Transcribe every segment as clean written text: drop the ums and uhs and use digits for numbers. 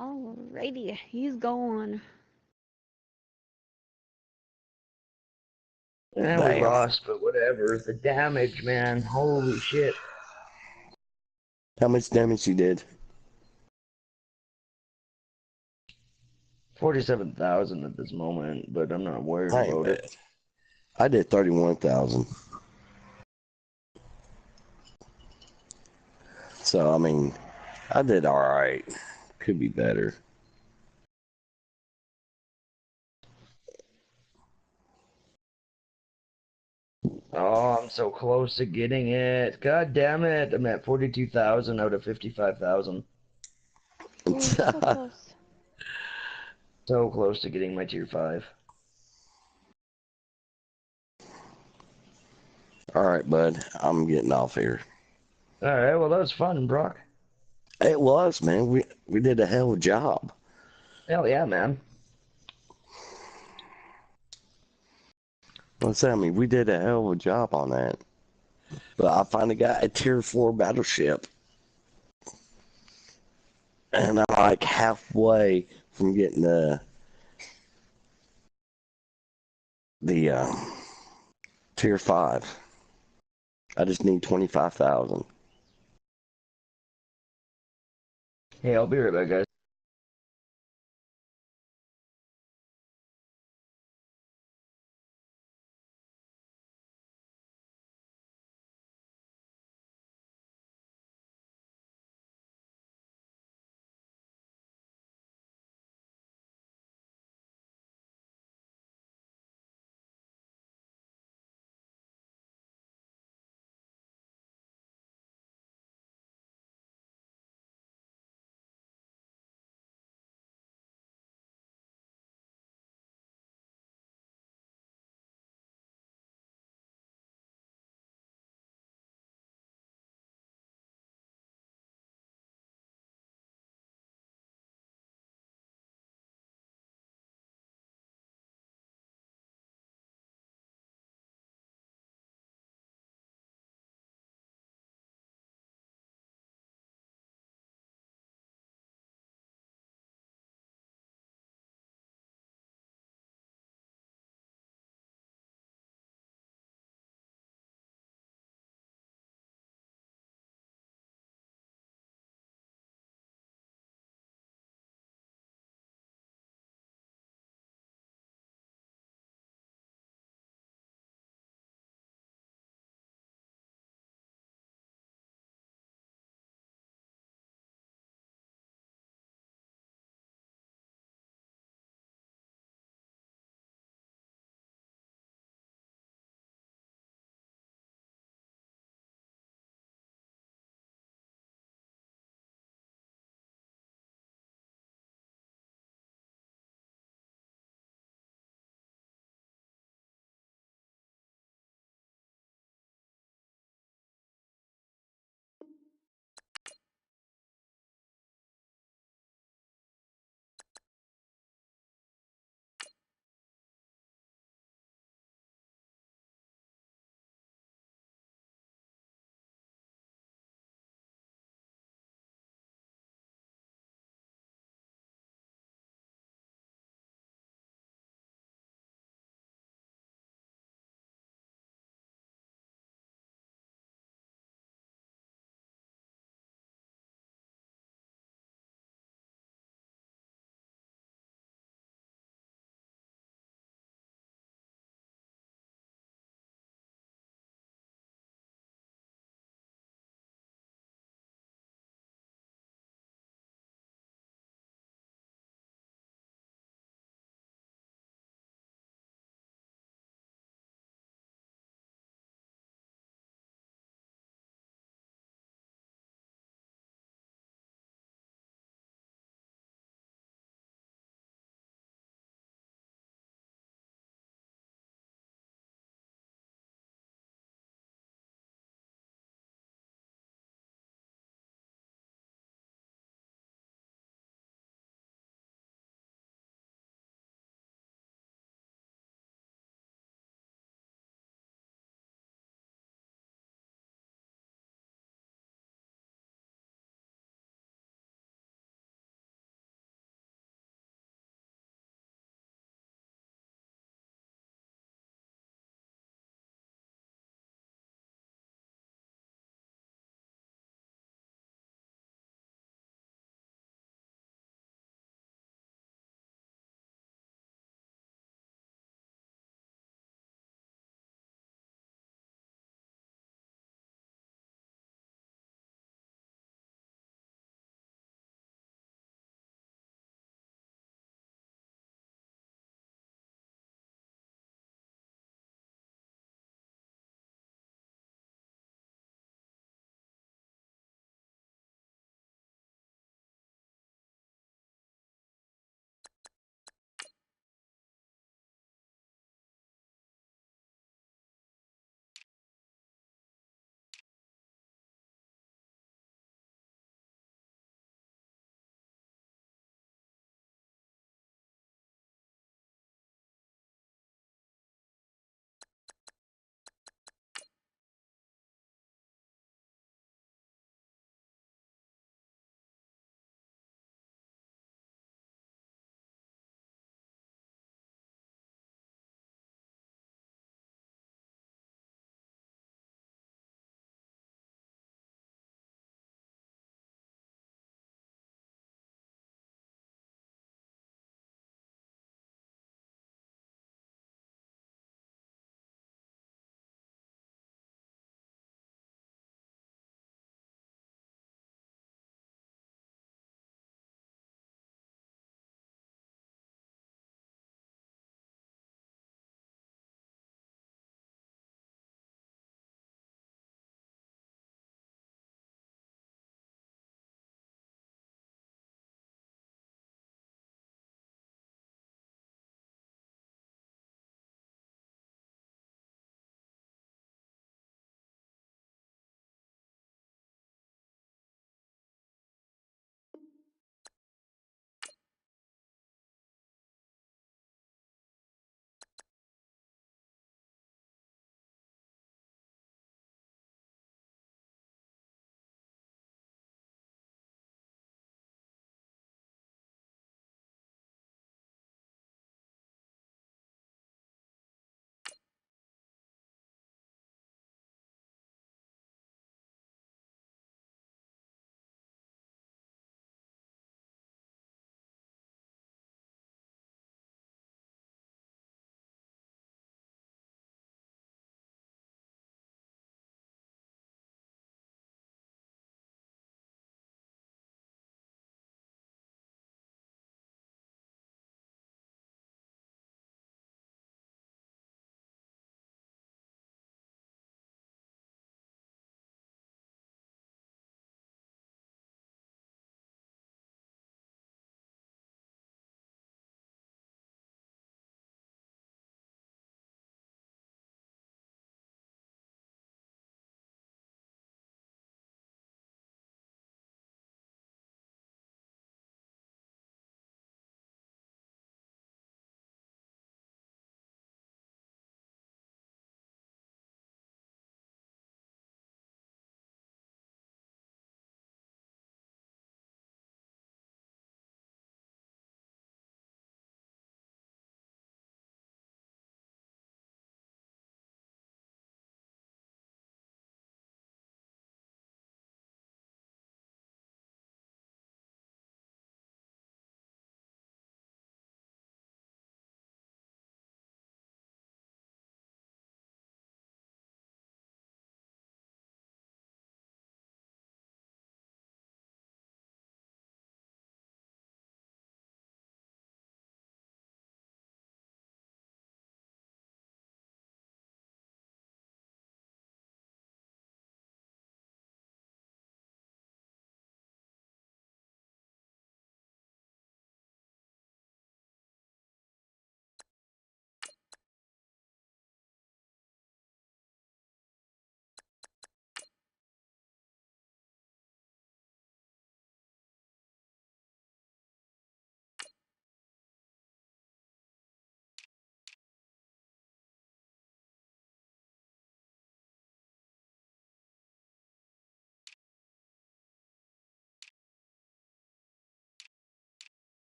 Alrighty, he's gone. We Damn. lost, but whatever. The damage, man. Holy shit. How much damage you did? 47,000 at this moment, but I'm not worried I ain't about bad. it. I did 31,000. So, I mean, I did all right. Could be better. Oh, I'm so close to getting it. God damn it. I'm at 42,000 out of 55,000. Oh, so close. So close to getting my tier 5. All right, bud. I'm getting off here. Alright, well, that was fun, Brock. It was, man. We did a hell of a job. Hell yeah, man. Let's say, I mean, we did a hell of a job on that. But I finally got a tier 4 battleship. And I'm like halfway from getting the tier 5. I just need 25,000. Hey, I'll be right back, guys.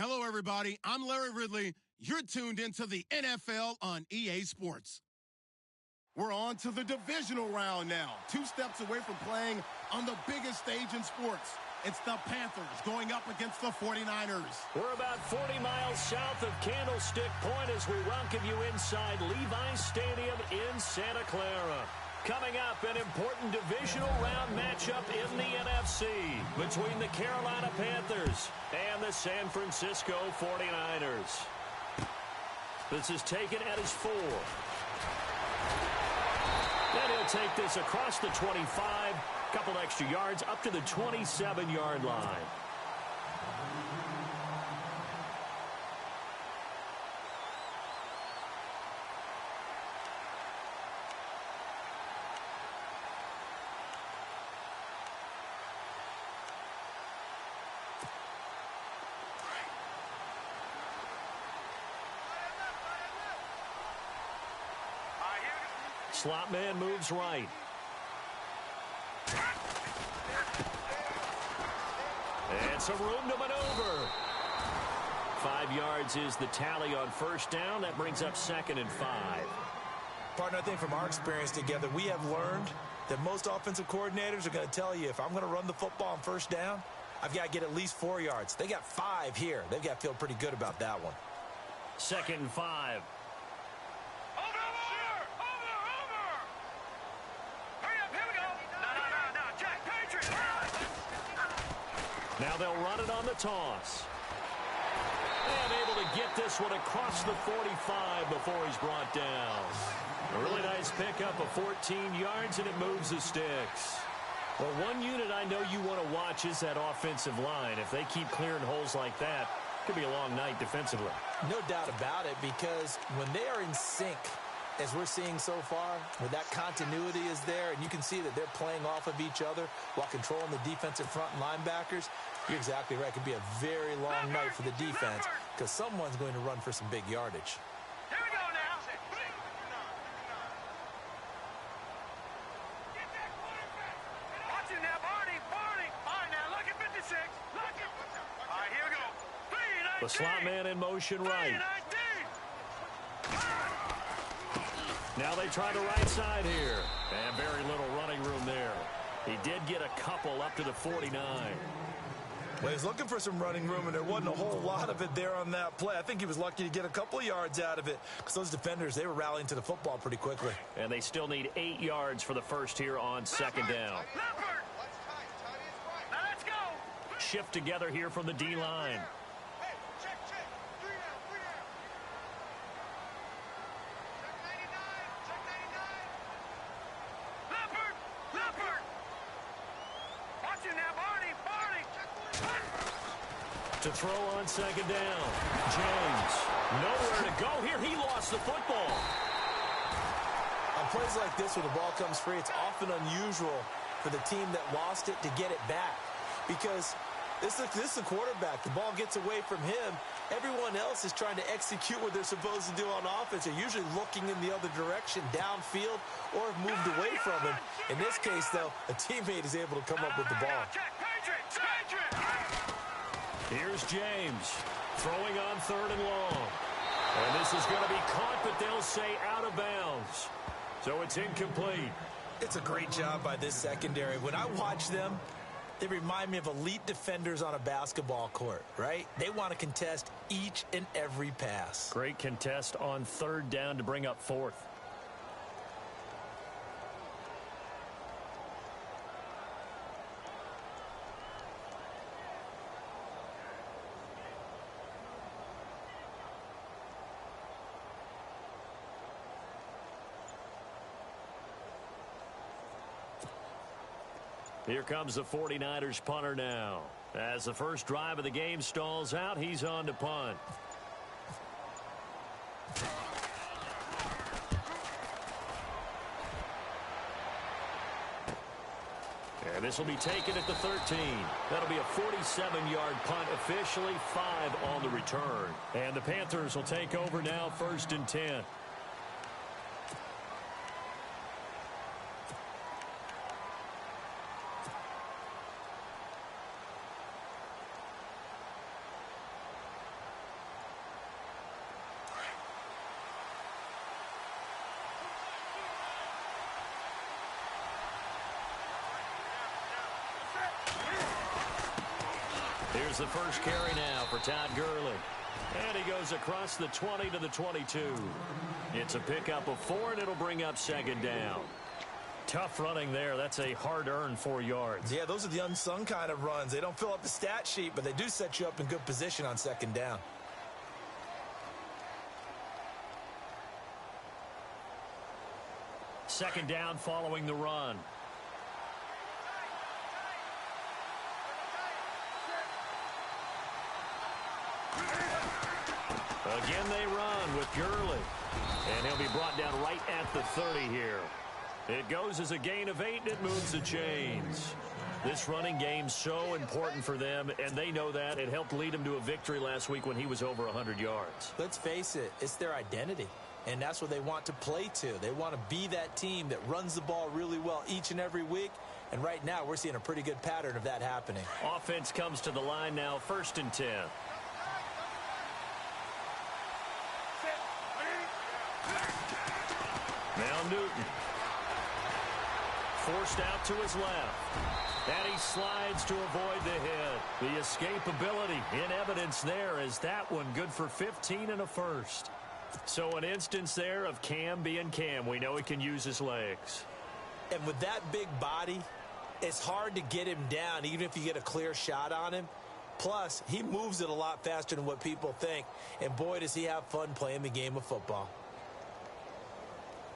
Hello, everybody. I'm Larry Ridley. You're tuned into the NFL on EA Sports. We're on to the divisional round now. 2 steps away from playing on the biggest stage in sports. It's the Panthers going up against the 49ers. We're about 40 miles south of Candlestick Point as we welcome you inside Levi's Stadium in Santa Clara. Coming up, an important divisional round matchup in the NFC between the Carolina Panthers and the San Francisco 49ers. This is taken at his 4. And he'll take this across the 25, couple extra yards up to the 27-yard line. Slot man moves right. And some room to maneuver. 5 yards is the tally on first down. That brings up 2nd and 5. Partner, I think from our experience together, we have learned that most offensive coordinators are going to tell you, if I'm going to run the football on first down, I've got to get at least 4 yards. They got 5 here. They've got to feel pretty good about that one. 2nd and 5. Now they'll run it on the toss. And able to get this one across the 45 before he's brought down. A really nice pickup of 14 yards, and it moves the sticks. Well, one unit I know you want to watch is that offensive line. If they keep clearing holes like that, it could be a long night defensively. No doubt about it, because when they are in sync, as we're seeing so far, where that continuity is there, and you can see that they're playing off of each other while controlling the defensive front and linebackers, you're exactly right. It could be a very long night for the defense because someone's going to run for some big yardage. Here we go now. Watch it now, Barney. All right, now, look at 56. Look it. All right, here we go. 3-19. The slot man in motion right. 3-19. Now they try the right side here. And very little running room there. He did get a couple up to the 49. Well, he's looking for some running room, and there wasn't a whole lot of it there on that play. I think he was lucky to get a couple of yards out of it because those defenders, they were rallying to the football pretty quickly. And they still need 8 yards for the first here on 2nd down. Leopard. Now let's go. Shift together here from the D-line. Hey, check. 3 down. Check 99. Leopard. Watch it now, Barney. To throw on 2nd down. James, nowhere to go here. He lost the football. On plays like this where the ball comes free, it's often unusual for the team that lost it to get it back because this is the quarterback. The ball gets away from him. Everyone else is trying to execute what they're supposed to do on offense. They're usually looking in the other direction, downfield, or have moved away from him. In this case, though, a teammate is able to come up with the ball. Here's James throwing on 3rd and long. And this is going to be caught, but they'll say out of bounds. So it's incomplete. It's a great job by this secondary. When I watch them, they remind me of elite defenders on a basketball court, right? They want to contest each and every pass. Great contest on 3rd down to bring up 4th. Here comes the 49ers punter now. As the first drive of the game stalls out, he's on to punt. And this will be taken at the 13. That'll be a 47-yard punt, officially 5 on the return. And the Panthers will take over now, 1st and 10. Here's the first carry now for Todd Gurley. And he goes across the 20 to the 22. It's a pickup of 4, and it'll bring up second down. Tough running there. That's a hard-earned 4 yards. Yeah, those are the unsung kind of runs. They don't fill up the stat sheet, but they do set you up in good position on second down. Second down following the run. Again, they run with Gurley. And he'll be brought down right at the 30 here. It goes as a gain of 8, and it moves the chains. This running game's so important for them, and they know that. It helped lead them to a victory last week when he was over 100 yards. Let's face it, it's their identity. And that's what they want to play to. They want to be that team that runs the ball really well each and every week. And right now, we're seeing a pretty good pattern of that happening. Offense comes to the line now, 1st and 10. Now Newton. Forced out to his left. And he slides to avoid the hit. The escapability in evidence there as that one good for 15 and a first. So an instance there of Cam being Cam. We know he can use his legs. And with that big body, it's hard to get him down even if you get a clear shot on him. Plus, he moves it a lot faster than what people think. And boy, does he have fun playing the game of football.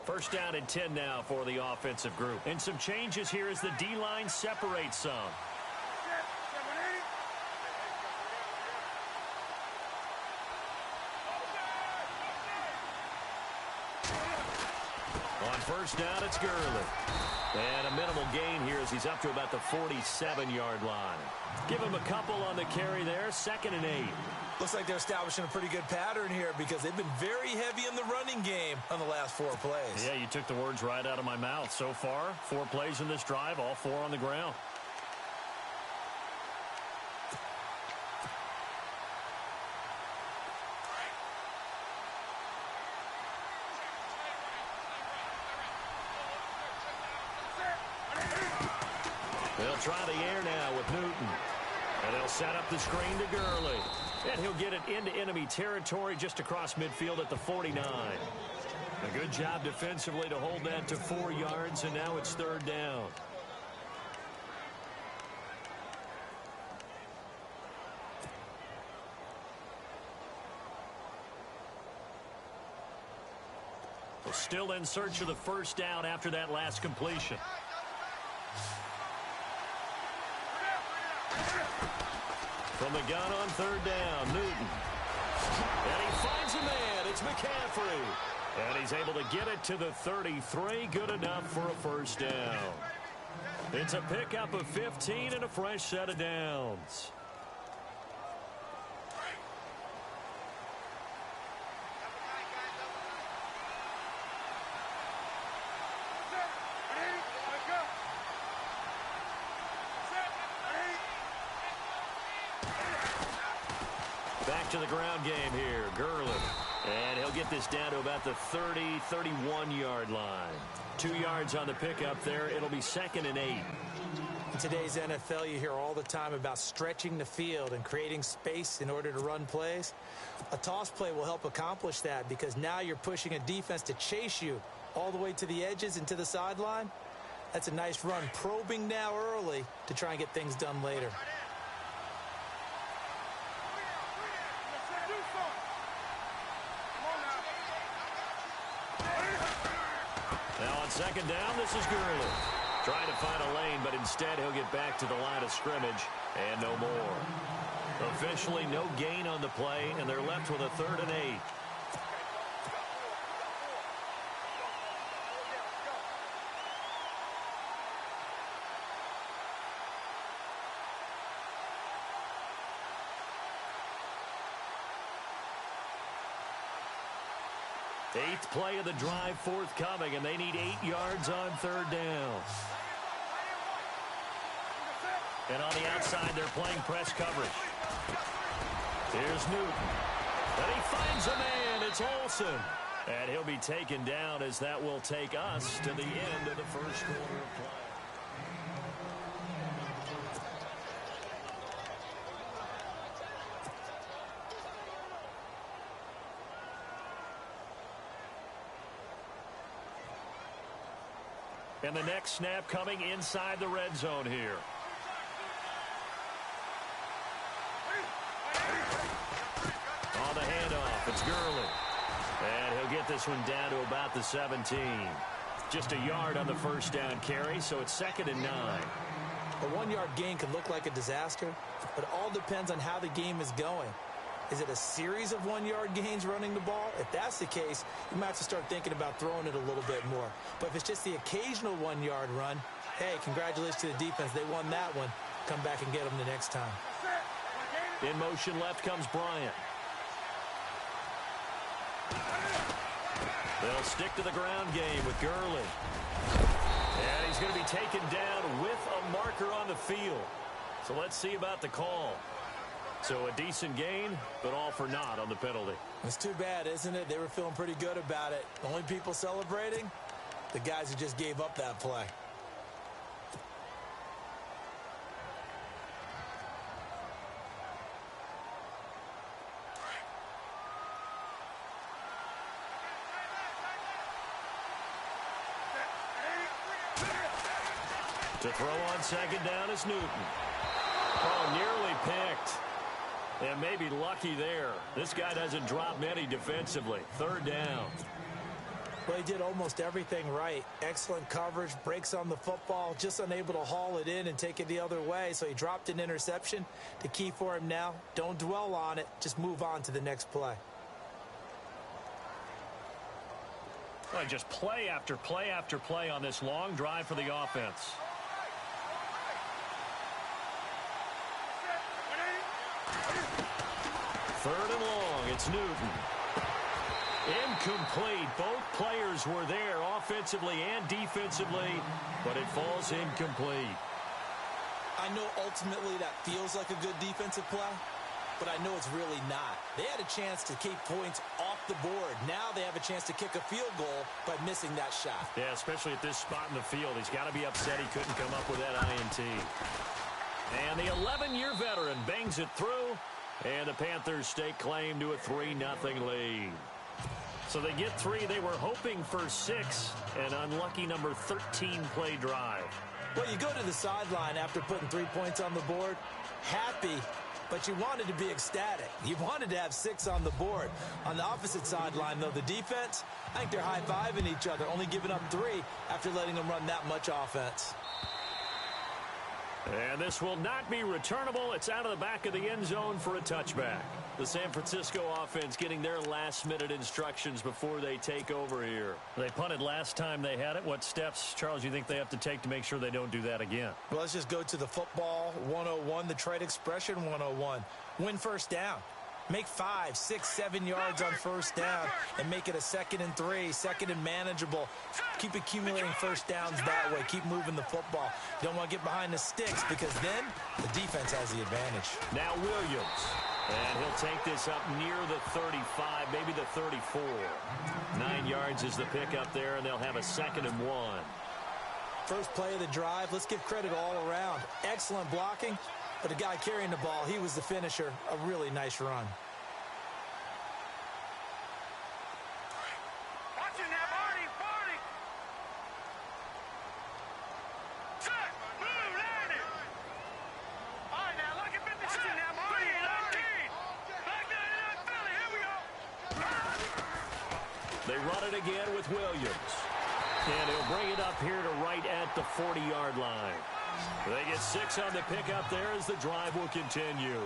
First down and 10 now for the offensive group. And some changes here as the D-line separates some. On first down, it's Gurley. And a minimal gain here as he's up to about the 47-yard line. Give him a couple on the carry there, 2nd and 8. Looks like they're establishing a pretty good pattern here because they've been very heavy in the running game on the last 4 plays. Yeah, you took the words right out of my mouth. So far, 4 plays in this drive, all 4 on the ground. They'll try the air now with Newton. And they'll set up the screen to Gurley. And he'll get it into enemy territory just across midfield at the 49. A good job defensively to hold that to 4 yards, and now it's 3rd down. We're still in search of the first down after that last completion. From the gun on 3rd down, Newton. And he finds a man. It's McCaffrey. And he's able to get it to the 33. Good enough for a first down. It's a pickup of 15 and a fresh set of downs. Back to the ground game here. Gurley. And he'll get this down to about the 30, 31-yard line. 2 yards on the pickup there. It'll be 2nd and 8. In today's NFL, you hear all the time about stretching the field and creating space in order to run plays. A toss play will help accomplish that because now you're pushing a defense to chase you all the way to the edges and to the sideline. That's a nice run. Probing now early to try and get things done later. Now on 2nd down, this is Gurley. Trying to find a lane, but instead he'll get back to the line of scrimmage and no more. Officially no gain on the play, and they're left with a 3rd and 8. Eighth play of the drive forthcoming, and they need 8 yards on 3rd down. And on the outside, they're playing press coverage. Here's Newton. And he finds a man. It's Olsen. And he'll be taken down as that will take us to the end of the first quarter of play. And the next snap coming inside the red zone here. On the handoff, it's Gurley. And he'll get this one down to about the 17. Just a yard on the first down carry, so it's 2nd and 9. A 1-yard gain could look like a disaster, but it all depends on how the game is going. Is it a series of 1-yard gains running the ball? If that's the case, you might have to start thinking about throwing it a little bit more. But if it's just the occasional 1-yard run, hey, congratulations to the defense. They won that one. Come back and get them the next time. In motion left comes Bryant. They'll stick to the ground game with Gurley. And he's going to be taken down with a marker on the field. So let's see about the call. So a decent gain, but all for naught on the penalty. It's too bad, isn't it? They were feeling pretty good about it. The only people celebrating, the guys who just gave up that play. To throw on 2nd down is Newton. Oh, nearly picked. And maybe lucky there. This guy doesn't drop many defensively. 3rd down. Well, he did almost everything right. Excellent coverage, breaks on the football, just unable to haul it in and take it the other way. So he dropped an interception. The key for him now, don't dwell on it. Just move on to the next play. Well, just play after play after play on this long drive for the offense. Third and long, it's Newton. Incomplete. Both players were there offensively and defensively, but it falls incomplete. I know ultimately that feels like a good defensive play, but I know it's really not. They had a chance to keep points off the board. Now they have a chance to kick a field goal by missing that shot. Yeah, especially at this spot in the field. He's got to be upset he couldn't come up with that INT. And the 11-year veteran bangs it through, and the Panthers stake claim to a 3-0 lead. So they get 3. They were hoping for 6. An unlucky number 13 play drive. Well, you go to the sideline after putting 3 points on the board, happy, but you wanted to be ecstatic. You wanted to have 6 on the board. On the opposite sideline, though, the defense, I think they're high-fiving each other, only giving up 3 after letting them run that much offense. And this will not be returnable. It's out of the back of the end zone for a touchback. The San Francisco offense getting their last-minute instructions before they take over here. They punted last time they had it. What steps, Charles, do you think they have to take to make sure they don't do that again? Well, let's just go to the football 101, the trade expression 101. Win first down. Make 5, 6, 7 yards on first down and make it a 2nd and 3, 2nd and manageable. Keep accumulating first downs that way. Keep moving the football. You don't want to get behind the sticks because then the defense has the advantage. Now Williams. And he'll take this up near the 35, maybe the 34. 9 yards is the pickup there, and they'll have a 2nd and 1. First play of the drive, let's give credit all around. Excellent blocking, but the guy carrying the ball, he was the finisher. A really nice run. Watching that, Barney, Barney. Set, move, landing. All right, now look at 56. Watching that, Barney, 19. Back down in that Philly, here we go. They run it again with Williams. And he'll bring it up here to right at the 40-yard line. They get 6 on the pickup there as the drive will continue.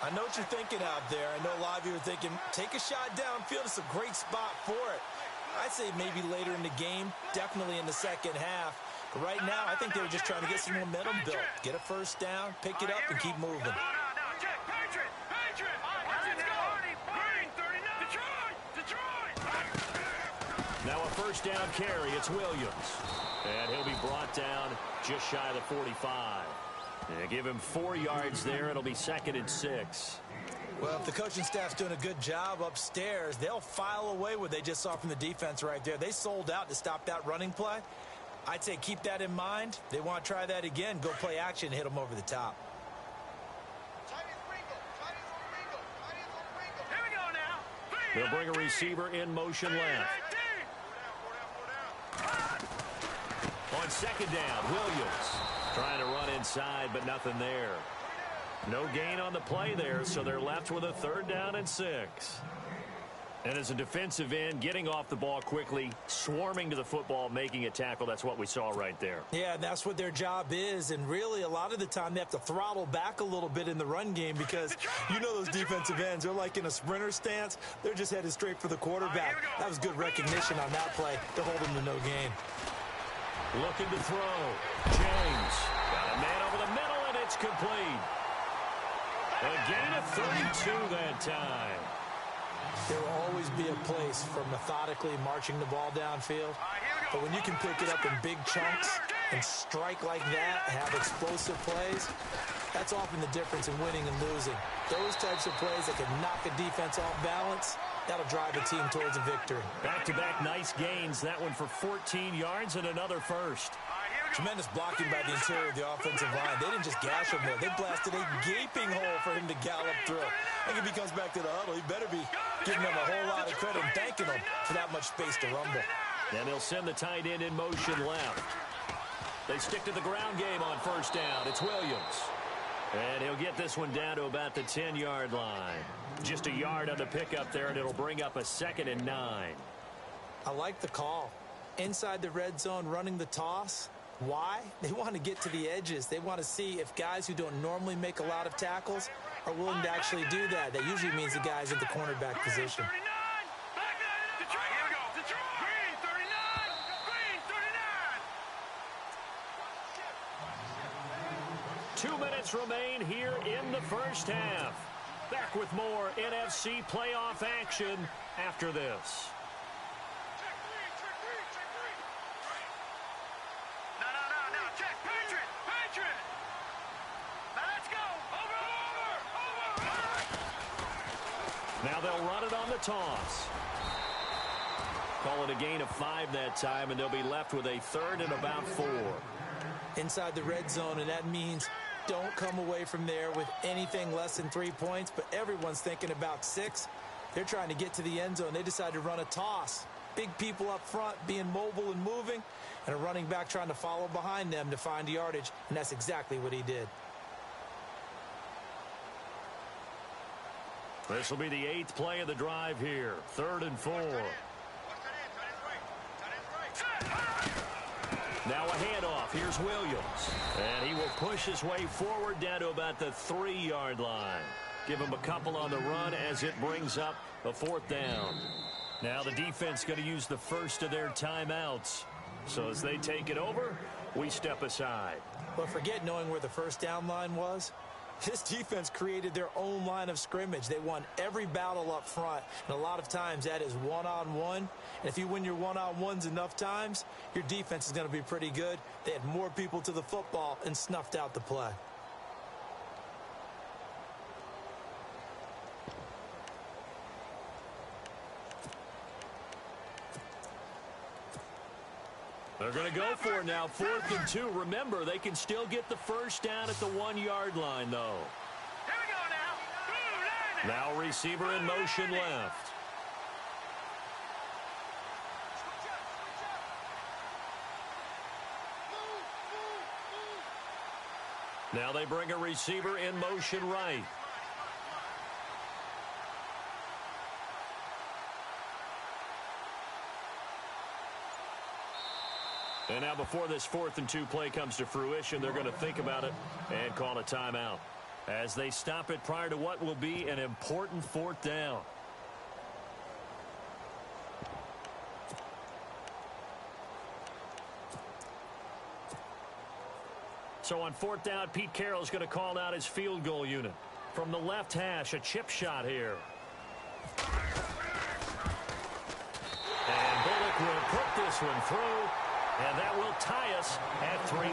I know what you're thinking out there. I know a lot of you are thinking, take a shot downfield. It's a great spot for it. I'd say maybe later in the game, definitely in the second half. But right now, I think they were just trying to get some momentum built. Get a first down, pick it up, and keep moving. No, check, Patriot, Patriot. Watching that, Barney, Barney, 39. Detroit. Now a first down carry. It's Williams. And he'll be brought down just shy of the 45. And give him 4 yards there. It'll be 2nd and 6. Well, if the coaching staff's doing a good job upstairs, they'll file away what they just saw from the defense right there. They sold out to stop that running play. I'd say keep that in mind. They want to try that again. Go play action, hit them over the top. Here we go now. They'll bring a receiver in motion left. On second down, Williams trying to run inside, but nothing there. No gain on the play there, so they're left with a 3rd down and 6. And as a defensive end, getting off the ball quickly, swarming to the football, making a tackle, that's what we saw right there. Yeah, that's what their job is, and really a lot of the time they have to throttle back a little bit in the run game because you know those defensive ends, they're like in a sprinter stance. They're just headed straight for the quarterback. That was good recognition on that play to hold him to no gain. Looking to throw. James got a man over the middle, and it's complete. A gain of 32 that time. There will always be a place for methodically marching the ball downfield. But when you can pick it up in big chunks and strike like that, have explosive plays, that's often the difference in winning and losing. Those types of plays that can knock a defense off balance, that'll drive a team towards a victory. Back-to-back nice gains. That one for 14 yards and another first. Tremendous blocking by the interior of the offensive line. They didn't just gash him there. They blasted a gaping hole for him to gallop through. I think if he comes back to the huddle, he better be giving them a whole lot of credit and thanking them for that much space to rumble. And they'll send the tight end in motion left. They stick to the ground game on 1st down. It's Williams. And he'll get this one down to about the 10-yard line. Just a yard on the pickup there, and it'll bring up a 2nd and 9. I like the call. Inside the red zone, running the toss. Why? They want to get to the edges. They want to see if guys who don't normally make a lot of tackles are willing to actually do that. That usually means the guys in the cornerback position. 2 minutes remain here in the 1st half. Back with more NFC playoff action after this. Now they'll run it on the toss. Call it a gain of 5 that time, and they'll be left with a 3rd and about 4. Inside the red zone, and that means don't come away from there with anything less than 3 points, but everyone's thinking about 6. They're trying to get to the end zone. They decide to run a toss. Big people up front being mobile and moving, and a running back trying to follow behind them to find yardage, and that's exactly what he did. This will be the 8th play of the drive here. 3rd and 4. Now a handoff. Here's Williams. And he will push his way forward down to about the 3-yard line. Give him a couple on the run as it brings up a 4th down. Now the defense going to use the first of their timeouts. So as they take it over, we step aside. But forget knowing where the 1st down line was. This defense created their own line of scrimmage. They won every battle up front, and a lot of times that is one-on-one. And if you win your one-on-ones enough times, your defense is going to be pretty good. They had more people to the football and snuffed out the play. They're going to go for it now, 4th and 2. Remember, they can still get the 1st down at the 1-yard line, though. Here we go now. Now receiver in motion left. Now they bring a receiver in motion right. And now before this 4th and 2 play comes to fruition, they're going to think about it and call a timeout as they stop it prior to what will be an important 4th down. So on 4th down, Pete Carroll's going to call out his field goal unit. From the left hash, a chip shot here. And Bullock will put this one through. And that will tie us at 3-3.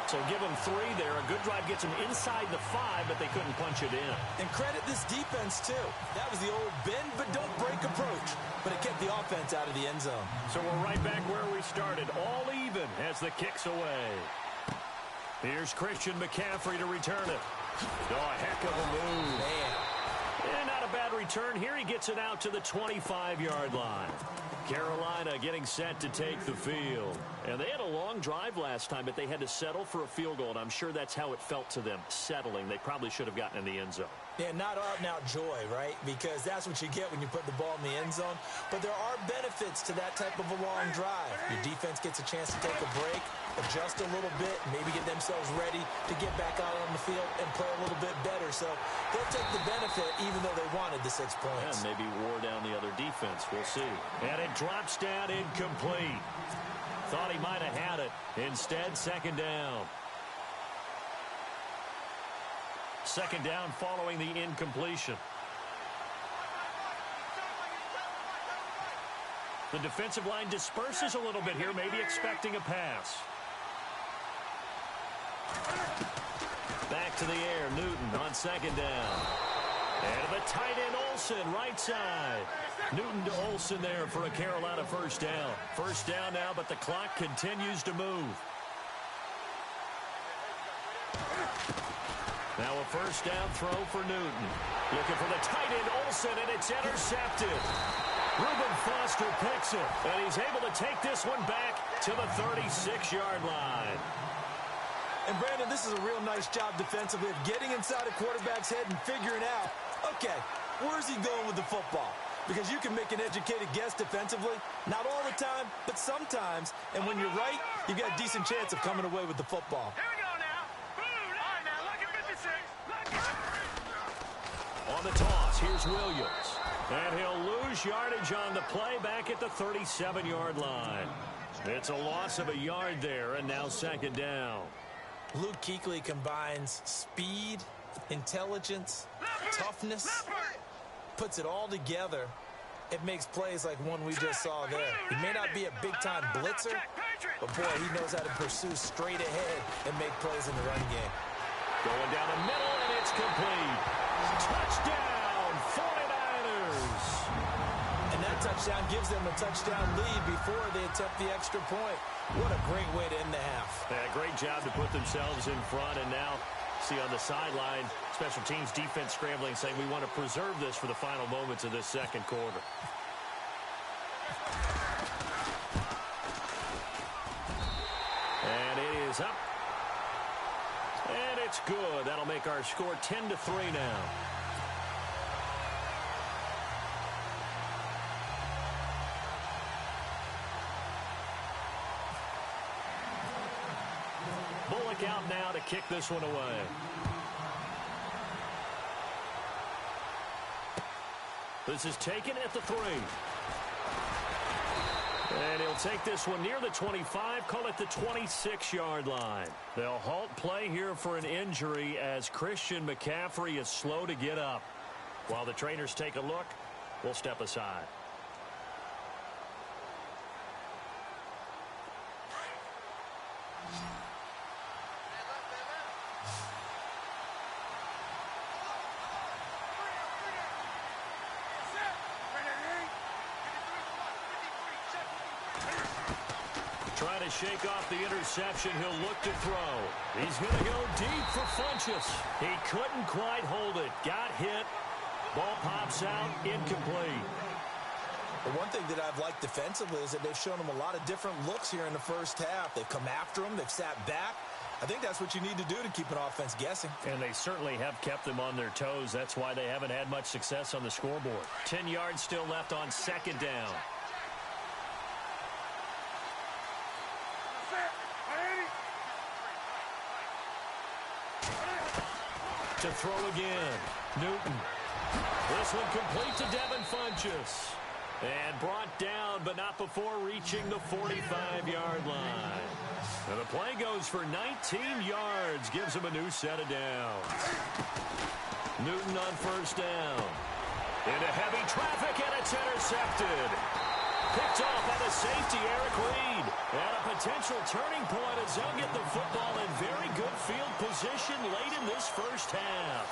So give them 3 there. A good drive gets them inside the 5, but they couldn't punch it in. And credit this defense, too. That was the old bend but don't break approach. But it kept the offense out of the end zone. So we're right back where we started. All even as the kick's away. Here's Christian McCaffrey to return it. Oh, a heck of a move. Man. And not a bad return here. He gets it out to the 25-yard line. Carolina getting set to take the field. And they had a long drive last time, but they had to settle for a field goal, and I'm sure that's how it felt to them, settling. They probably should have gotten in the end zone. Yeah, not out-and-out joy, right? Because that's what you get when you put the ball in the end zone. But there are benefits to that type of a long drive. Your defense gets a chance to take a break, adjust a little bit, maybe get themselves ready to get back out on the field and play a little bit better. So they'll take the benefit even though they wanted the 6 points. And maybe wore down the other defense. We'll see. And it drops down incomplete. Thought he might have had it. Instead, second down. Second down following the incompletion. The defensive line disperses a little bit here, maybe expecting a pass. Back to the air, Newton on second down. And the tight end Olsen, right side. Newton to Olsen there for a Carolina first down. First down now, but the clock continues to move. Now a first down throw for Newton. Looking for the tight end Olsen, and it's intercepted. Reuben Foster picks it, and he's able to take this one back to the 36-yard line. And Brandon, this is a real nice job defensively of getting inside a quarterback's head and figuring out, okay, where's he going with the football? Because you can make an educated guess defensively, not all the time, but sometimes. And when you're right, you've got a decent chance of coming away with the football. Here we go now. Boom. All right, now, look at 56. Look. On the toss, here's Williams. And he'll lose yardage on the play back at the 37-yard line. It's a loss of a yard there, and now second down. Luke Kuechly combines speed, intelligence, toughness, puts it all together. It makes plays like one we just saw there. He may not be a big-time blitzer, but boy, he knows how to pursue straight ahead and make plays in the run game. Going down the middle, and it's complete. Touchdown, 49ers. And that touchdown gives them a touchdown lead before they attempt the extra point. What a great way to end the half. Yeah, great job to put themselves in front, and now see on the sideline, special teams defense scrambling, saying we want to preserve this for the final moments of this second quarter. And it is up. And it's good. That'll make our score 10-3 now. Bullock out now to kick this one away. This is taken at the 3. And he'll take this one near the 25, call it the 26-yard line. They'll halt play here for an injury as Christian McCaffrey is slow to get up. While the trainers take a look, we'll step aside. Trying to shake off the interception. He'll look to throw. He's going to go deep for Funchess. He couldn't quite hold it. Got hit. Ball pops out. Incomplete. The one thing that I've liked defensively is that they've shown him a lot of different looks here in the first half. They've come after him. They've sat back. I think that's what you need to do to keep an offense guessing. And they certainly have kept them on their toes. That's why they haven't had much success on the scoreboard. 10 yards still left on second down. To throw again. Newton. This one complete to Devin Funchess. And brought down, but not before reaching the 45-yard line. And the play goes for 19 yards. Gives him a new set of downs. Newton on first down. Into heavy traffic, and it's intercepted. Picked off by the safety, Eric Reed. And a potential turning point as they'll get the football in very good field position late in this first half.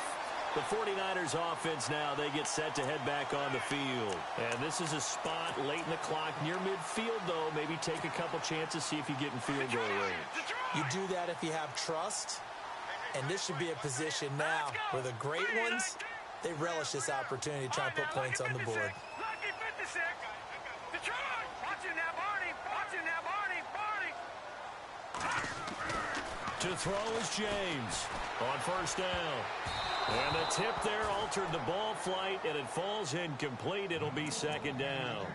The 49ers offense now, they get set to head back on the field. And this is a spot late in the clock near midfield, though. Maybe take a couple chances, see if you get in field goal range. You do that if you have trust. And this should be a position now where the great ones, they relish this opportunity to try and put points on the board. Lucky 56. The charge. throw is James on first down. And the tip there altered the ball flight, and it falls incomplete. It'll be second down.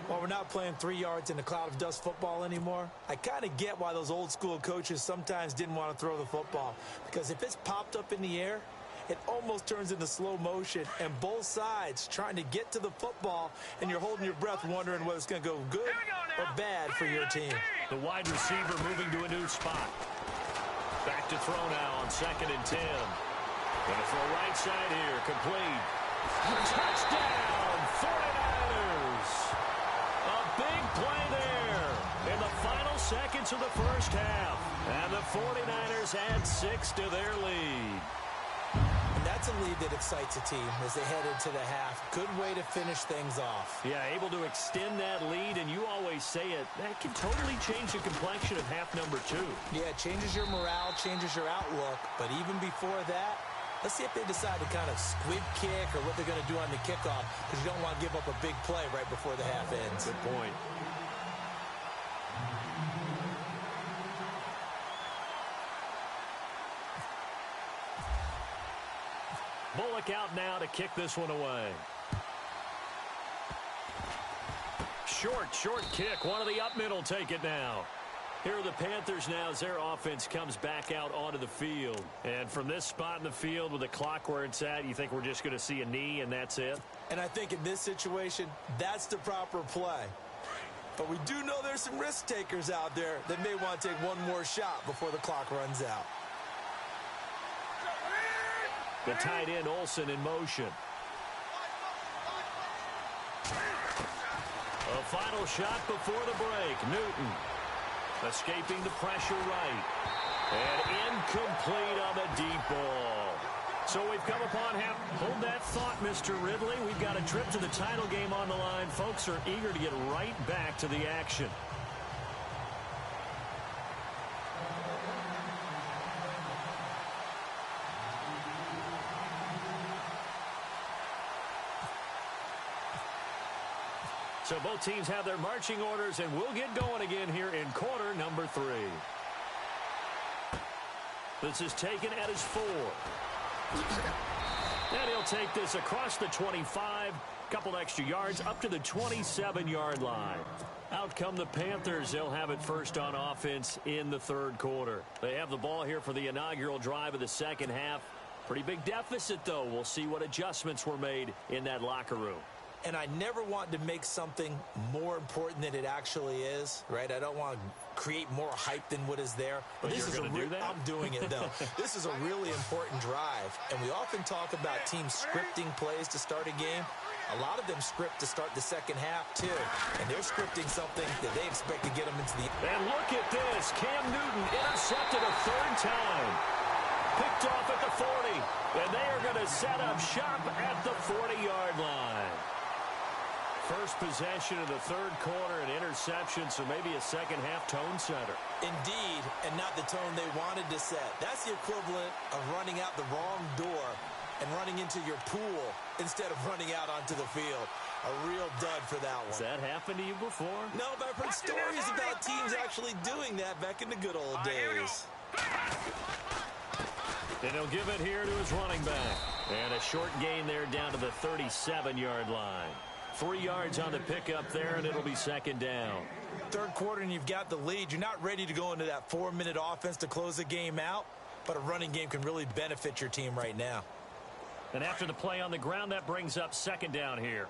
Well, we're not playing 3 yards in a cloud of dust football anymore. I kind of get why those old school coaches sometimes didn't want to throw the football. Because if it's popped up in the air, it almost turns into slow motion. And both sides trying to get to the football, and you're holding your breath wondering whether it's going to go good or bad for your team. The wide receiver moving to a new spot. Back to throw now on 2nd and 10. Gonna throw right side here, complete. Touchdown, 49ers. A big play there in the final seconds of the first half. And the 49ers add 6 to their lead. And that's a lead that excites a team as they head into the half. Good way to finish things off. Yeah, able to extend that lead, and you always say it, that can totally change the complexion of half number 2. Yeah, it changes your morale, changes your outlook. But even before that, let's see if they decide to kind of squib kick or what they're going to do on the kickoff, because you don't want to give up a big play right before the half ends. Good point. Bullock out now to kick this one away. Short kick. One of the up middle take it now. Here are the Panthers now as their offense comes back out onto the field. And from this spot in the field with the clock where it's at, you think we're just going to see a knee and that's it? And I think in this situation, that's the proper play. But we do know there's some risk takers out there that may want to take one more shot before the clock runs out. The tight end Olsen in motion. A final shot before the break. Newton escaping the pressure right. And incomplete on the deep ball. So we've come upon half. Hold that thought, Mr. Ridley. We've got a trip to the title game on the line. Folks are eager to get right back to the action. So both teams have their marching orders, and we'll get going again here in quarter number 3. This is taken at his 4. And he'll take this across the 25, couple extra yards up to the 27-yard line. Out come the Panthers. They'll have it first on offense in the 3rd quarter. They have the ball here for the inaugural drive of the second half. Pretty big deficit, though. We'll see what adjustments were made in that locker room. And I never want to make something more important than it actually is, right? I don't want to create more hype than what is there. But this is going to do that? I'm doing it, though. This is a really important drive. And we often talk about teams scripting plays to start a game. A lot of them script to start the second half, too. And they're scripting something that they expect to get them into the... And look at this. Cam Newton intercepted a 3rd time. Picked off at the 40. And they are going to set up shop at the 40-yard line. First possession of the 3rd quarter, an interception, so maybe a second-half tone setter. Indeed, and not the tone they wanted to set. That's the equivalent of running out the wrong door and running into your pool instead of running out onto the field. A real dud for that one. Has that happened to you before? No, but I've heard stories about teams actually doing that back in the good old days. And he'll give it here to his running back. And a short gain there down to the 37-yard line. 3 yards on the pickup there, and it'll be second down. 3rd quarter, and you've got the lead. You're not ready to go into that 4-minute offense to close the game out, but a running game can really benefit your team right now. And after the play on the ground, that brings up second down here.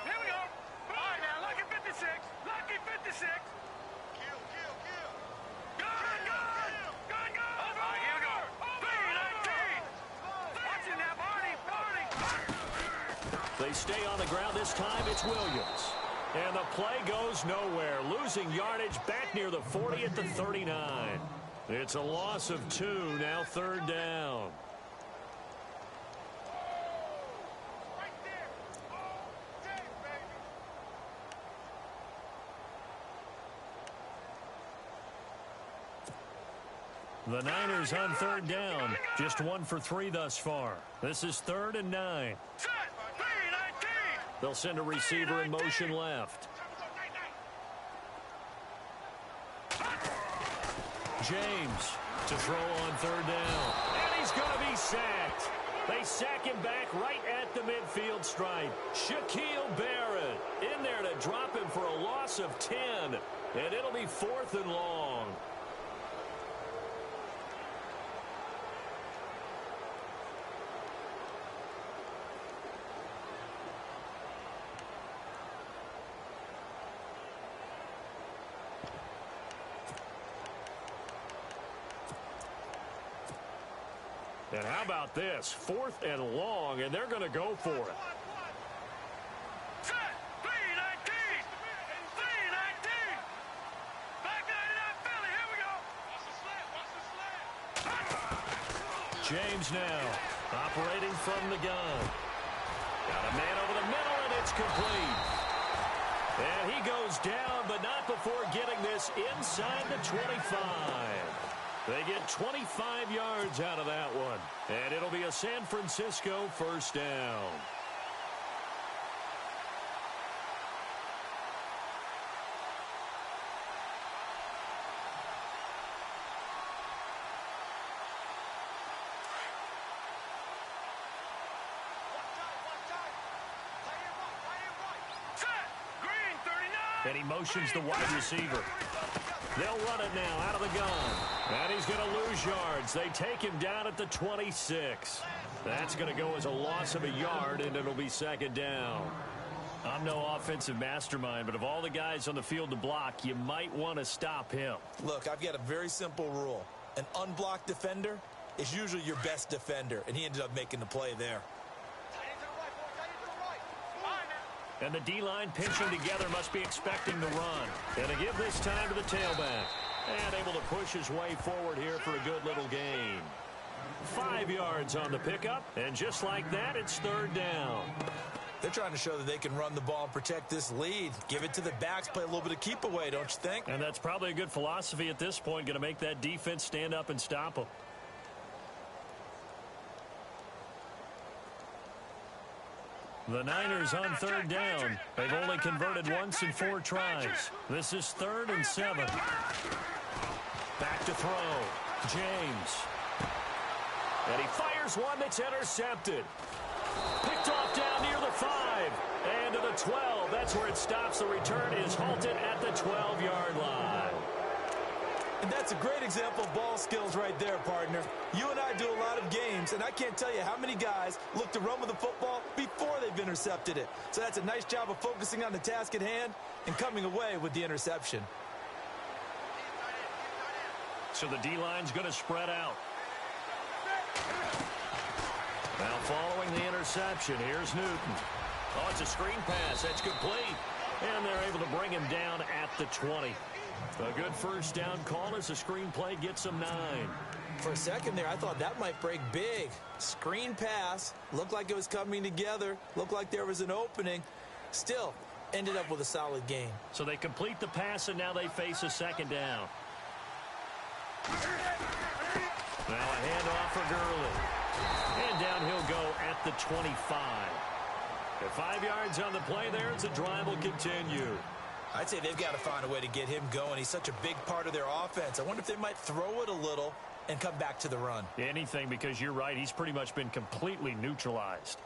Here we go. All right, now, lucky 56. Lucky 56. Good. All right, here we go. 3-19. Watching that, Barney. They stay on the ground this time. It's Williams. And the play goes nowhere. Losing yardage back near the 40 at the 39. It's a loss of 2. Now 3rd down. Right there. Dang, baby. The Niners on 3rd down. Just 1 for 3 thus far. This is 3rd and 9. Set. 3-19. They'll send a receiver in motion left. James to throw on third down. And he's going to be sacked. They sack him back right at the midfield stripe. Shaquille Barrett in there to drop him for a loss of 10. And it'll be 4th and long. And how about this? 4th and long, and they're going to go for it. Set. 3-19. 3-19. Back 99 Philly. Here we go. Watch the slant. Watch the slant. James now operating from the gun. Got a man over the middle, and it's complete. And he goes down, but not before getting this inside the 25. They get 25 yards out of that one. And it'll be a San Francisco first down. Set. Green 39. And he motions the wide receiver. They'll run it now out of the gun. And he's going to lose yards. They take him down at the 26. That's going to go as a loss of a yard, and it'll be second down. I'm no offensive mastermind, but of all the guys on the field to block, you might want to stop him. Look, I've got a very simple rule. An unblocked defender is usually your best defender, and he ended up making the play there. And the D-line pinching together must be expecting the run. And to give this time to the tailback. And able to push his way forward here for a good little gain. 5 yards on the pickup. And just like that, it's third down. They're trying to show that they can run the ball and protect this lead. Give it to the backs, play a little bit of keep away, don't you think? And that's probably a good philosophy at this point. Going to make that defense stand up and stop them. The Niners on third down. They've only converted once in 4 tries. This is 3rd and 7. Back to throw. James. And he fires one that's intercepted. Picked off down near the 5. And to the 12. That's where it stops. The return is halted at the 12-yard line. And that's a great example of ball skills right there, partner. You and I do a lot of games, and I can't tell you how many guys look to run with the football before they've intercepted it. So that's a nice job of focusing on the task at hand and coming away with the interception. So the D-line's going to spread out. Now following the interception, here's Newton. Oh, it's a screen pass. That's complete. And they're able to bring him down at the 20. A good first down call as the screen play gets him 9. For a second there, I thought that might break big. Screen pass. Looked like it was coming together. Looked like there was an opening. Still, ended up with a solid game. So they complete the pass, and now they face a second down. Now a handoff for Gurley. And down he'll go at the 25. At 5 yards on the play there, as the drive will continue. I'd say they've got to find a way to get him going. He's such a big part of their offense. I wonder if they might throw it a little and come back to the run. Anything, because you're right. He's pretty much been completely neutralized.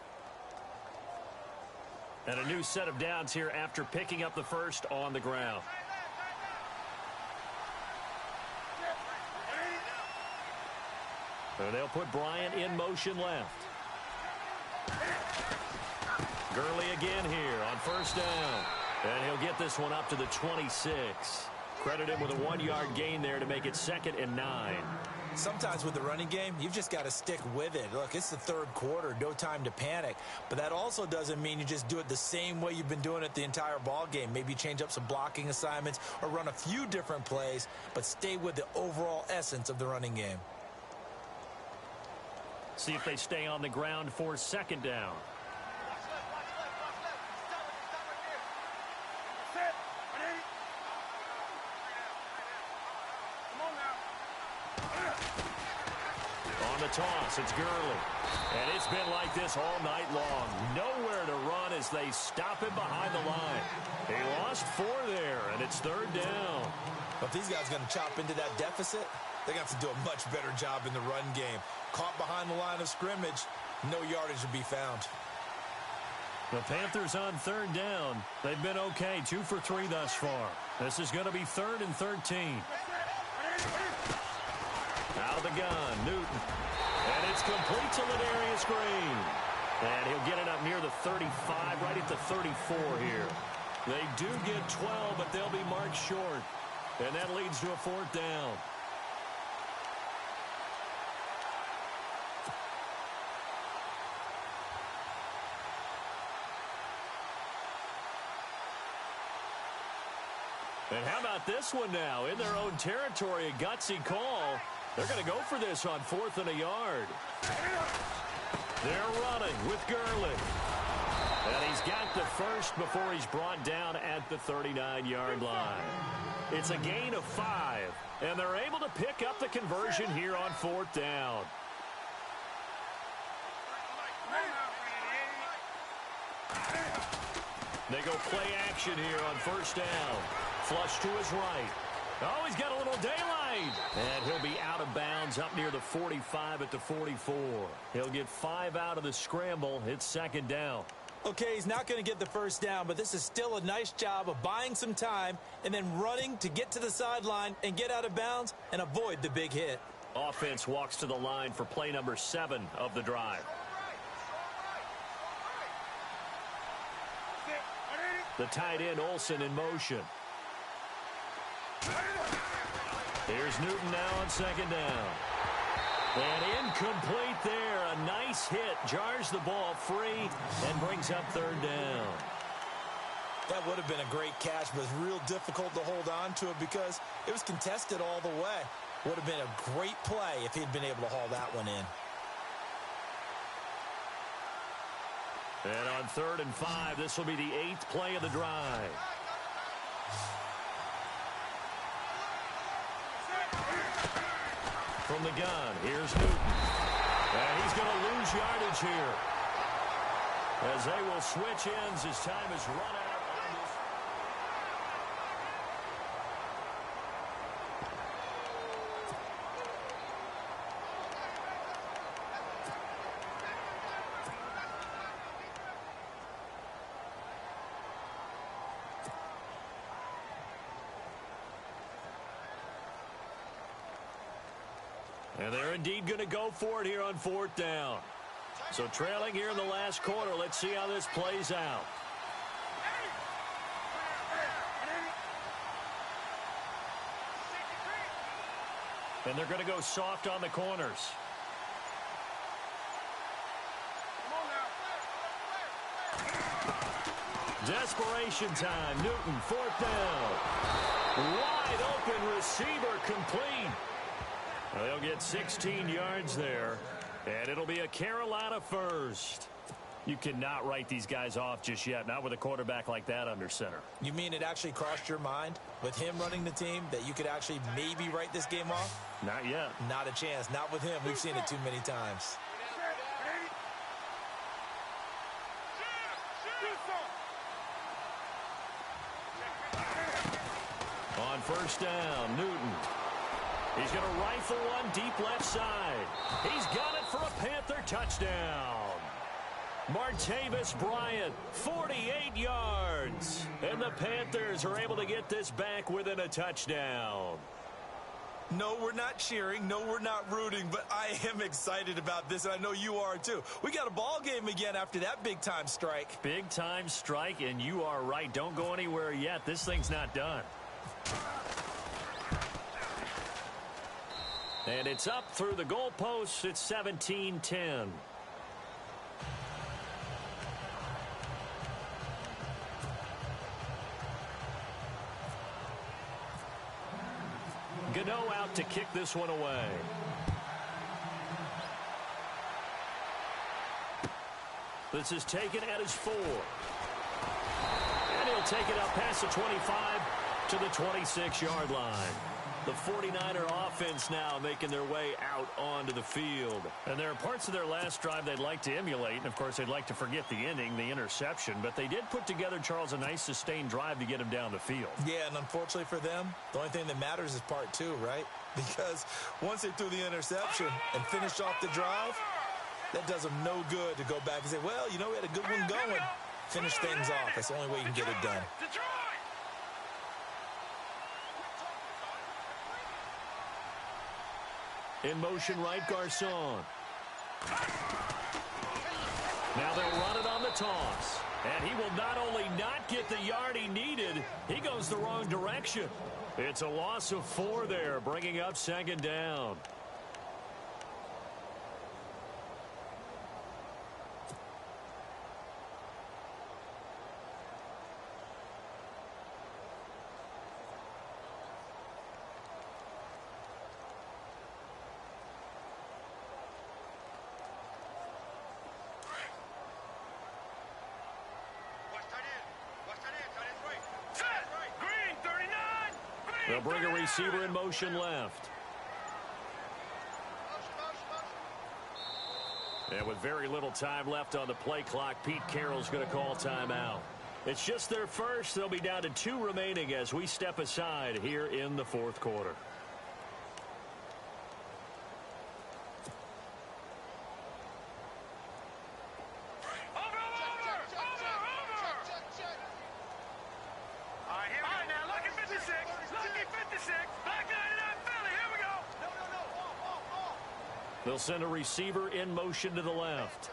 And a new set of downs here after picking up the first on the ground. And they'll put Bryant in motion left. Gurley again here on first down. And he'll get this one up to the 26. Credit him with a 1-yard gain there to make it 2nd and 9. Sometimes with the running game, you've just got to stick with it. Look, it's the 3rd quarter, no time to panic. But that also doesn't mean you just do it the same way you've been doing it the entire ball game. Maybe change up some blocking assignments or run a few different plays, but stay with the overall essence of the running game. See if they stay on the ground for 2nd down. On the toss, it's Gurley. And it's been like this all night long. Nowhere to run as they stop him behind the line. He lost 4 there, and it's 3rd down. But if these guys are going to chop into that deficit, they're going to have to do a much better job in the run game. Caught behind the line of scrimmage, no yardage to be found. The Panthers on 3rd down. They've been okay, 2 for 3 thus far. This is going to be 3rd and 13. Out of the gun, Newton. And it's complete to Ladarius Green. And he'll get it up near the 35, right at the 34 here. They do get 12, but they'll be marked short. And that leads to a 4th down. And how about this one now? In their own territory, a gutsy call. They're going to go for this on 4th and a yard. They're running with Gurley. And he's got the first before he's brought down at the 39-yard line. It's a gain of 5, and they're able to pick up the conversion here on 4th down. They go play action here on 1st down. Flush to his right. Oh, he's got a little daylight. And he'll be out of bounds up near the 45 at the 44. He'll get 5 out of the scramble. It's 2nd down. Okay, he's not going to get the 1st down, but this is still a nice job of buying some time and then running to get to the sideline and get out of bounds and avoid the big hit. Offense walks to the line for play number 7 of the drive. The tight end, Olsen, in motion. Here's Newton now on 2nd down. And incomplete there. A nice hit. Jars the ball free and brings up 3rd down. That would have been a great catch, but it's real difficult to hold on to it because it was contested all the way. Would have been a great play if he'd been able to haul that one in. And on 3rd and 5, this will be the 8th play of the drive. From the gun, here's Newton. And he's going to lose yardage here. As they will switch ends, his time is run out. And they're indeed going to go for it here on 4th down. So trailing here in the last quarter. Let's see how this plays out. And they're going to go soft on the corners. Desperation time. Newton, 4th down. Wide open receiver complete. They'll get 16 yards there, and it'll be a Carolina first. You cannot write these guys off just yet, not with a quarterback like that under center. You mean it actually crossed your mind with him running the team that you could actually maybe write this game off? Not yet. Not a chance. Not with him. We've seen it too many times. On 1st down, Newton. He's going to rifle one deep left side. He's got it for a Panther touchdown. Martavis Bryant, 48 yards. And the Panthers are able to get this back within a touchdown. No, we're not cheering. No, we're not rooting. But I am excited about this, and I know you are too. We got a ball game again after that big-time strike. Big-time strike, and you are right. Don't go anywhere yet. This thing's not done. And it's up through the goalposts. It's 17-10. Gano out to kick this one away. This is taken at his 4. And he'll take it up past the 25 to the 26-yard line. The 49er offense now making their way out onto the field. And there are parts of their last drive they'd like to emulate. And, of course, they'd like to forget the inning, the interception. But they did put together, Charles, a nice sustained drive to get him down the field. Yeah, and unfortunately for them, the only thing that matters is part two, right? Because once they threw the interception and finished off the drive, that does them no good to go back and say, well, you know, we had a good one going. Finish things off. That's the only way you can get it done. In motion right, Garcon. Now they'll run it on the toss. And he will not only not get the yard he needed, he goes the wrong direction. It's a loss of 4 there, bringing up second down. They'll bring a receiver in motion left. And with very little time left on the play clock, Pete Carroll's going to call timeout. It's just their first. They'll be down to 2 remaining as we step aside here in the fourth quarter. They'll send a receiver in motion to the left.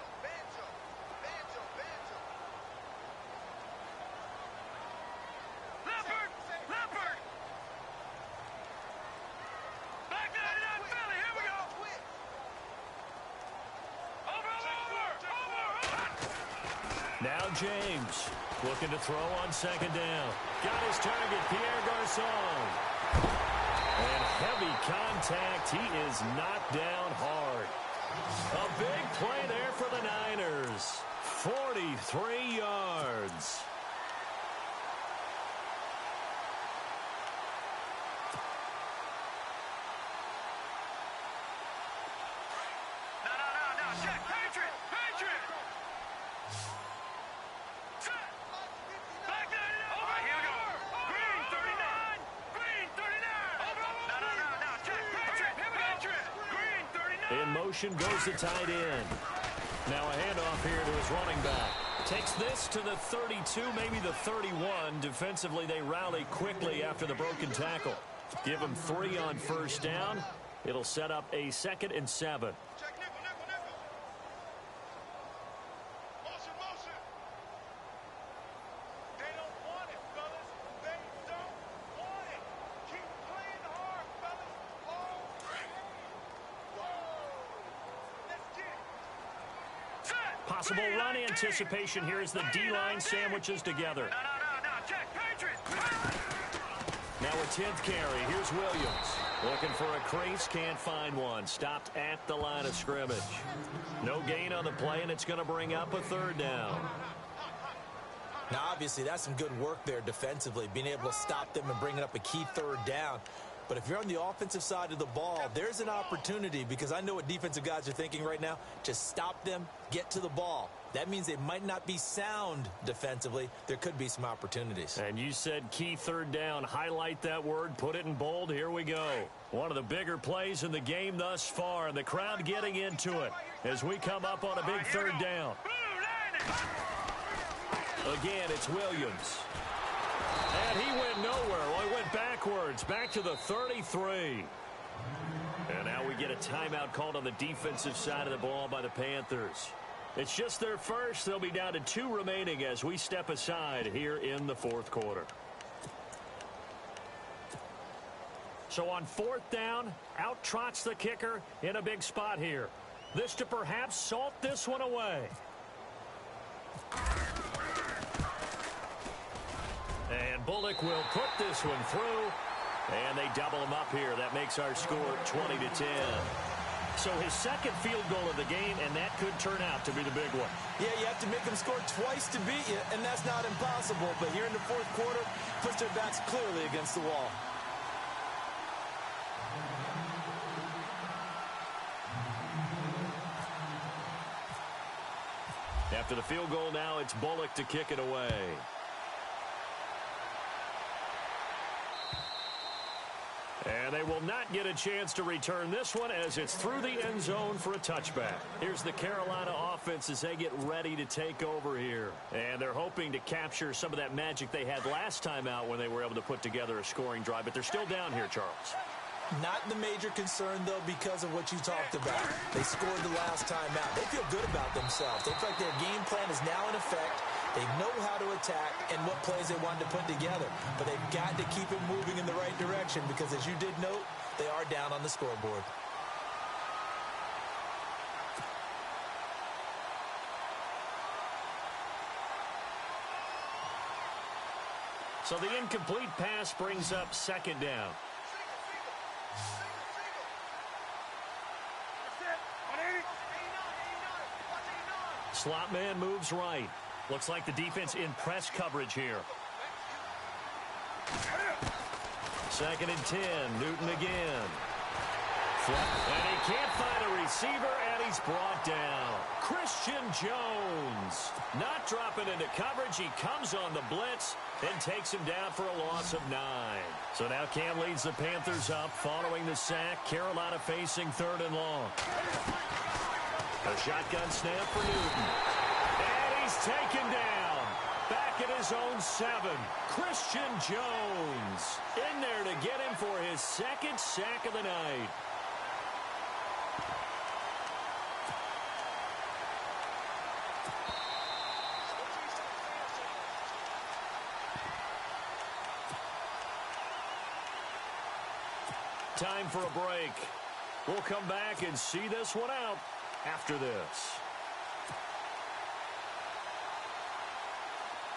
Now James looking to throw on second down. Got his target, Pierre Garcon. And heavy contact. He is knocked down hard. A big play there for the Niners. 43 yards. No. Check. Patriot. Back there. All right, here we go. Green 39. Green 39. No. Check. Patriot. Green 39. In motion goes the tight end. Now a handoff here to his running back. Takes this to the 32, maybe the 31. Defensively, they rally quickly after the broken tackle. Give him 3 on first down. It'll set up a 2nd and 7. Check nickel. Motion. They don't want it, fellas. They don't want it. Keep playing hard, fellas. Let's get it. Set. Possible run anticipation here as the D-line sandwiches together. No. Check. Patriot. Now a 10th carry. Here's Williams. Looking for a crease, can't find one. Stopped at the line of scrimmage. No gain on the play, and it's going to bring up a 3rd down. Now, obviously, that's some good work there defensively, being able to stop them and bringing up a key 3rd down. But if you're on the offensive side of the ball, there's an opportunity, because I know what defensive guys are thinking right now. Just stop them, get to the ball. That means they might not be sound defensively. There could be some opportunities. And you said key 3rd down. Highlight that word. Put it in bold. Here we go. One of the bigger plays in the game thus far. And the crowd getting into it as we come up on a big 3rd down. Again, it's Williams. And he went nowhere. Well, he went backwards. Back to the 33. And now we get a timeout called on the defensive side of the ball by the Panthers. It's just their first. They'll be down to 2 remaining as we step aside here in the fourth quarter. So on 4th down, out trots the kicker in a big spot here. This to perhaps salt this one away. And Bullock will put this one through. And they double him up here. That makes our score 20-10. So his 2nd field goal of the game, and that could turn out to be the big one. Yeah, you have to make them score twice to beat you, and that's not impossible. But here in the fourth quarter, push their backs clearly against the wall. After the field goal now, it's Bullock to kick it away. And they will not get a chance to return this one as it's through the end zone for a touchback. Here's the Carolina offense as they get ready to take over here. And they're hoping to capture some of that magic they had last time out when they were able to put together a scoring drive. But they're still down here, Charles. Not the major concern, though, because of what you talked about. They scored the last time out. They feel good about themselves. They feel like their game plan is now in effect. They know how to attack and what plays they want to put together. But they've got to keep it moving in the right direction because, as you did note, they are down on the scoreboard. So the incomplete pass brings up second down. Slot man moves right. Looks like the defense in press coverage here. Second and 10. Newton again. And he can't find a receiver, and he's brought down. Christian Jones not dropping into coverage. He comes on the blitz and takes him down for a loss of 9. So now Cam leads the Panthers up following the sack. Carolina facing 3rd and long. A shotgun snap for Newton. And he's taken down. Back at his own 7. Christian Jones in there to get him for his 2nd sack of the night. Time for a break. We'll come back and see this one out after this.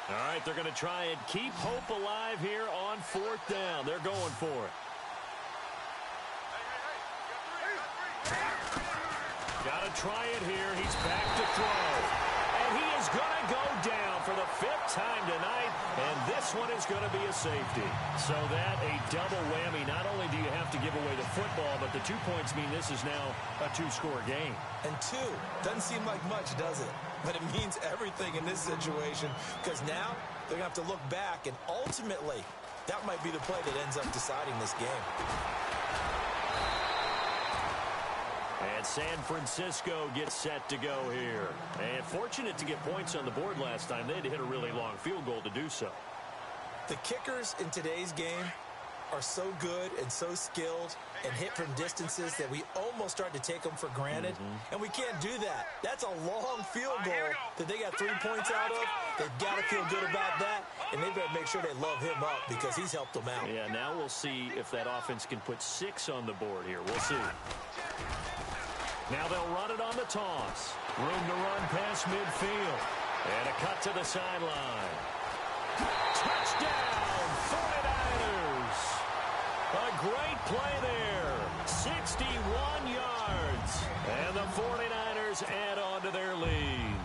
All right, they're going to try and keep hope alive here on 4th down. They're going for it. Got to try it here. He's back to throw. And he is going to go down for the 5th time tonight. And this one is going to be a safety. So that a double whammy. Not only do you have to give away the football, but the 2 points mean this is now a 2-score game. And 2 doesn't seem like much, does it? But it means everything in this situation because now they're going to have to look back, and ultimately that might be the play that ends up deciding this game. And San Francisco gets set to go here. And fortunate to get points on the board last time. They had to hit a really long field goal to do so. The kickers in today's game are so good and so skilled and hit from distances that we almost start to take them for granted. And we can't do that. That's a long field goal that they got 3 points out of. They've got to feel good about that, and they better make sure they love him up because he's helped them out. Yeah, now we'll see if that offense can put 6 on the board here. We'll see. Now they'll run it on the toss. Room to run past midfield. And a cut to the sideline. Touchdown, 49ers. A great play there. 61 yards. And the 49ers add on to their lead.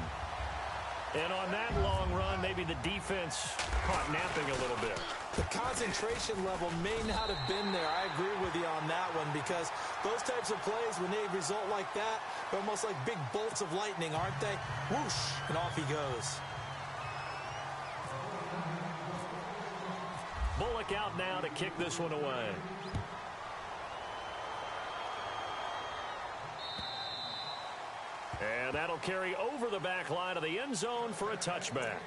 And on that long run, maybe the defense caught napping a little bit. The concentration level may not have been there. I agree with you on that one because those types of plays, when they result like that, they're almost like big bolts of lightning, aren't they? Whoosh, and off he goes. Bullock out now to kick this one away. And that'll carry over the back line of the end zone for a touchback.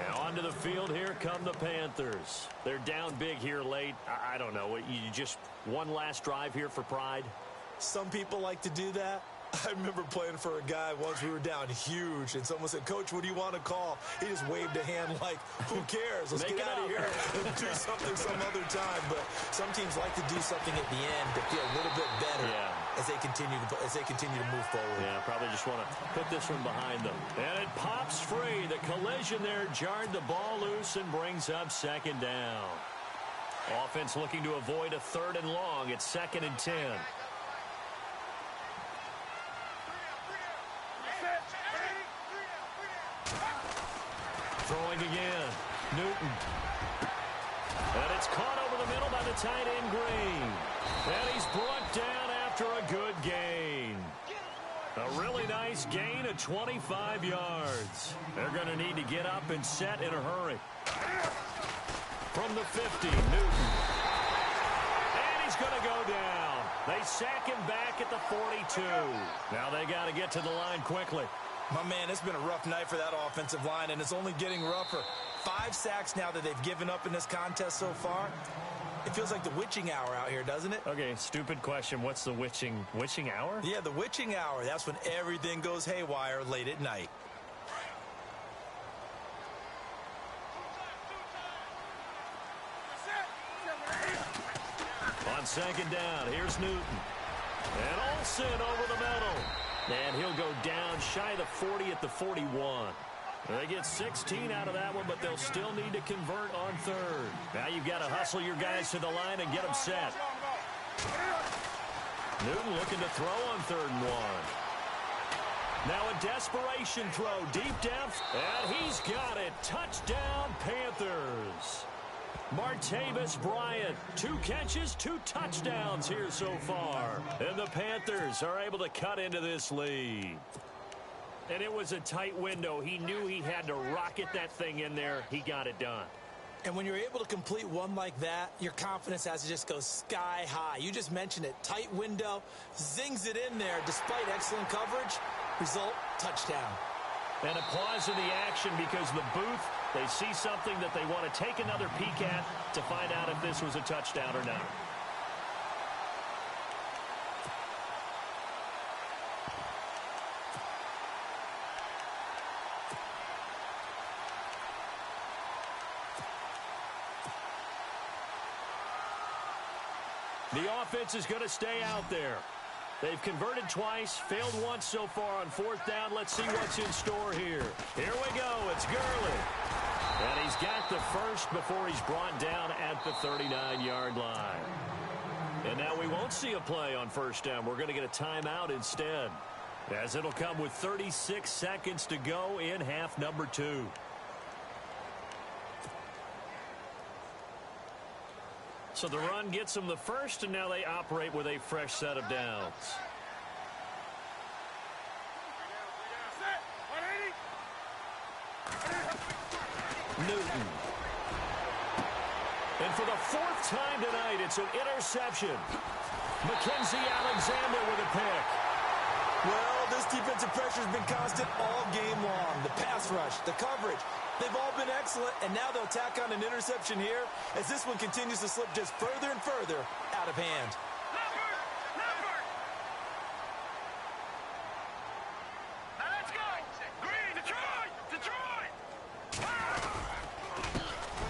And onto the field, here come the Panthers. They're down big here late. I don't know. You just one last drive here for pride? Some people like to do that. I remember playing for a guy once. We were down huge, and someone said, "Coach, what do you want to call?" He just waved a hand like, who cares? Let's get out of here and do something some other time. But some teams like to do something at the end to feel a little bit better as they continue to move forward. Yeah, probably just want to put this one behind them. And it pops free. The collision there jarred the ball loose and brings up 2nd down. Offense looking to avoid a 3rd and long. It's 2nd and 10. Throwing again. Newton. And it's caught over the middle by the tight end, Green. And he's brought down after a good gain. A really nice gain of 25 yards. They're going to need to get up and set in a hurry. From the 50, Newton. And he's going to go down. They sack him back at the 42. Now they got to get to the line quickly. My man, it's been a rough night for that offensive line, and it's only getting rougher. 5 sacks now that they've given up in this contest so far. It feels like the witching hour out here, doesn't it? Okay, stupid question. What's the witching hour? Yeah, the witching hour. That's when everything goes haywire late at night. On second down, here's Newton. And Olsen over the middle. And he'll go down shy of the 40 at the 41. They get 16 out of that one, but they'll still need to convert on third. Now you've got to hustle your guys to the line and get them set. Newton looking to throw on 3rd and 1. Now a desperation throw deep down. And he's got it. Touchdown, Panthers. Martavis Bryant, 2 catches, 2 touchdowns here so far. And the Panthers are able to cut into this lead. And it was a tight window. He knew he had to rocket that thing in there. He got it done. And when you're able to complete one like that, your confidence has to just go sky high. You just mentioned it. Tight window, zings it in there despite excellent coverage. Result, touchdown. And a pause in the action because the booth, they see something that they want to take another peek at to find out if this was a touchdown or not. The offense is going to stay out there. They've converted twice, failed once so far on 4th down. Let's see what's in store here. Here we go. It's Gurley. And he's got the first before he's brought down at the 39-yard line. And now we won't see a play on 1st down. We're going to get a timeout instead, as it'll come with 36 seconds to go in half number 2. So the run gets them the first, and now they operate with a fresh set of downs. Newton. And for the 4th time tonight, it's an interception. Mackenzie Alexander with a pick. Well, this defensive pressure has been constant all game long. The pass rush, the coverage, they've all been excellent, and now they'll tack on an interception here as this one continues to slip just further and further out of hand. Now let's go. Green, Detroit.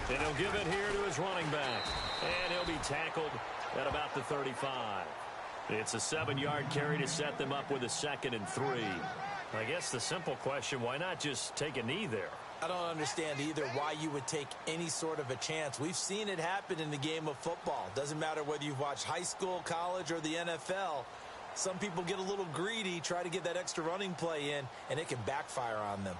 And he'll give it here to his running back. And he'll be tackled at about the 35. It's a 7-yard carry to set them up with a 2nd and 3. I guess the simple question, why not just take a knee there? I don't understand either why you would take any sort of a chance. We've seen it happen in the game of football. Doesn't matter whether you've watched high school, college, or the NFL. Some people get a little greedy, try to get that extra running play in, and it can backfire on them.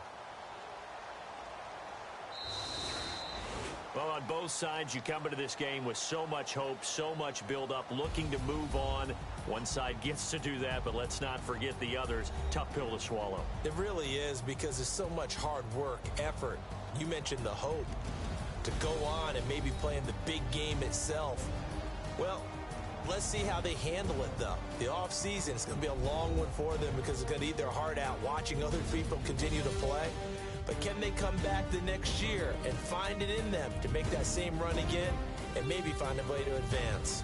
Well, on both sides, you come into this game with so much hope, so much build-up, looking to move on. One side gets to do that, but let's not forget the others. Tough pill to swallow. It really is, because there's so much hard work, effort. You mentioned the hope to go on and maybe play in the big game itself. Well, let's see how they handle it, though. The offseason is going to be a long one for them because it's going to eat their heart out watching other people continue to play. But can they come back the next year and find it in them to make that same run again and maybe find a way to advance?